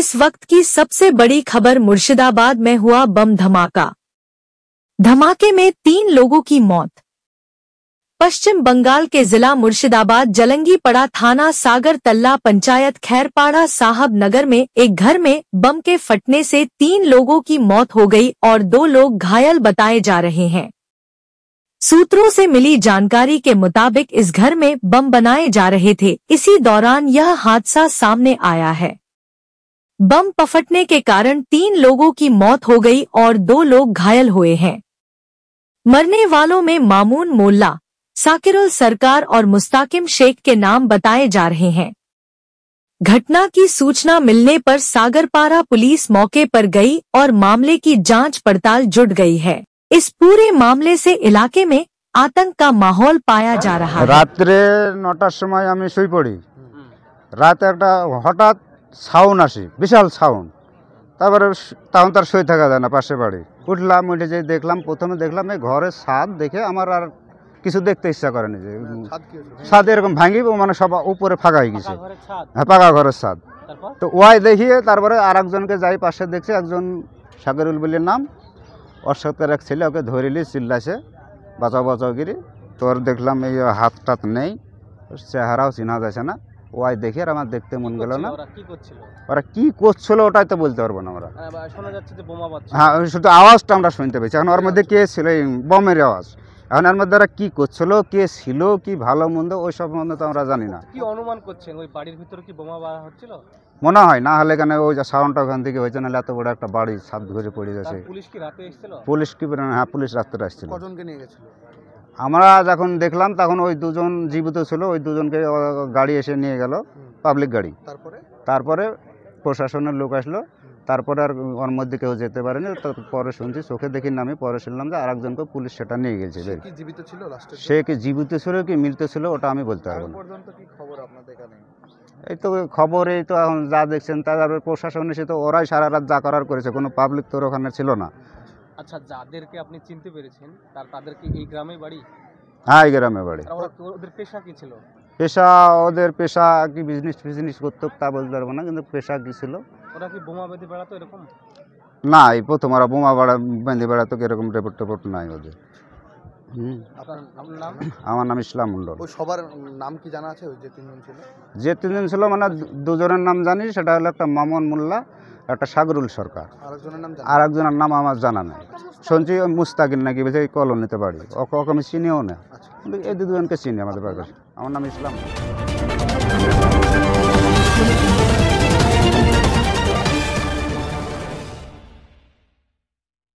इस वक्त की सबसे बड़ी खबर मुर्शिदाबाद में हुआ बम धमाका। धमाके में 3 लोगों की मौत। पश्चिम बंगाल के जिला मुर्शिदाबाद जलंगीपड़ा थाना सागर तल्ला पंचायत खैरपाड़ा साहब नगर में एक घर में बम के फटने से 3 लोगों की मौत हो गई और 2 लोग घायल बताए जा रहे हैं। सूत्रों से मिली जानकारी के मुताबिक इस घर में बम बनाए जा रहे थे, इसी दौरान यह हादसा सामने आया है। बम फटने के कारण 3 लोगों की मौत हो गई और 2 लोग घायल हुए हैं। मरने वालों में मामून मोल्ला, साकिरुल सरकार और मुस्ताकिम शेख के नाम बताए जा रहे हैं। घटना की सूचना मिलने पर सागरपाड़ा पुलिस मौके पर गई और मामले की जांच पड़ताल जुट गई है। इस पूरे मामले से इलाके में आतंक का माहौल पाया जा रहा है। रात्रे 9টার সময় আমি শুই পড়ি। রাতে একটা হঠাৎ সাউন্ড আসে, বিশাল সাউন্ড। তারপরে তখন তার শুয়ে থাকা যায় না, পাশে বাড়ি। উঠলাম, উঠে যে দেখলাম, প্রথমে দেখলাম এই ঘরের ছাদ দেখে আমার আর কিছু দেখতে ইচ্ছা করেনি। যে ছাদ এরকম ভাঙি, মানে সব উপরে ফাঁকা হয়ে গেছে। হ্যাঁ, পাকা ঘরের ছাদ। তো ওয়াই দেখিয়ে তারপরে আর একজনকে যাই পাশে দেখছি, একজন সাগরুল বলে নাম, ওর সাথে এক ছেলে, ওকে ধরিলি চিল্লাছে বাঁচাও বাঁচাও গিরি। তোর দেখলাম এই হাত টাত নেই, চেহারাও চিনা যাচ্ছে না। ওয়াই দেখে আর আমার দেখতে মন গেল না। ওরা কি করছিল ওটাই তো বলতে পারবো না আমরা। হ্যাঁ, শুধু আওয়াজটা আমরা শুনতে পেয়েছি। এখন ওর মধ্যে কে ছিল, এই বমের আওয়াজ। এখন এর মধ্যে কি করছিল, কে ছিল, কি ভালো মন্দ ওই সব মন্দ তো আমরা জানি না। কি অনুমান করছেন, ওই বাড়ির ভিতরে কি বোমা বাড়া হচ্ছিল? মনে হয় না, হলে কেন ওই যে সাউন্ডটা ওখান থেকে হয়েছে, নাহলে এত বড় একটা বাড়ি ছাদ ঘুরে পড়ে যাচ্ছে। পুলিশ কি রাতে এসেছিল? পুলিশ কি? হ্যাঁ, পুলিশ রাত্রে আসছিল। কজনকে নিয়ে গেছিল? আমরা যখন দেখলাম তখন ওই 2 জন জীবিত ছিল, ওই 2 জনকে গাড়ি এসে নিয়ে গেল, পাবলিক গাড়ি। তারপরে প্রশাসনের লোক আসলো, তারপরে আর ওর মধ্যে কেউ যেতে পারেনি। পরে শুনছি, চোখে দেখি না আমি, পরে শুনলাম যে আরেকজনকে পুলিশ সেটা নিয়ে গেছে। সে কি জীবিত ছিল কি মৃত ছিল ওটা আমি বলতে পারবো না। এই তো খবর, এই তো এখন যা দেখছেন তারপরে প্রশাসন এসে তো ওরাই সারা রাত যা করার করেছে, কোনো পাবলিক তো ওখানে ছিল না। আচ্ছা, যাদেরকে আপনি চিনতে পেরেছেন তাদের কি এই গ্রামে বাড়ি? হ্যাঁ, এই গ্রামে বাড়ি। ওদের পেশা কি ছিল? ওদের পেশা কি বিজনেস করতো তা বলতে পারবো না, কিন্তু পেশা কি ছিল। ওরা কি বোমা বেঁধে বেড়াতো এরকম? না, এই প্রথম ওরা বোমা বেঁধে বেড়াতো, এরকম রিপোর্ট নাই ওদের। আমার নাম ইসলাম মন্ডল। সবার নাম কি জানা আছে? যে 3 জন ছিল, মানে 2 জনের নাম জানি, সেটা হলো একটা মামুন মোল্লা, একটা সাগরুল সরকার। আর একজনের নাম আমার জানা নাই। শুনছি মুস্তাকিম নাকি, এই কলোনিতে বাড়ি। ওকে আমি চিনিও না, কিন্তু এই 2 জনকে চিনি আমাদের বাড়ির। আমার নাম ইসলাম।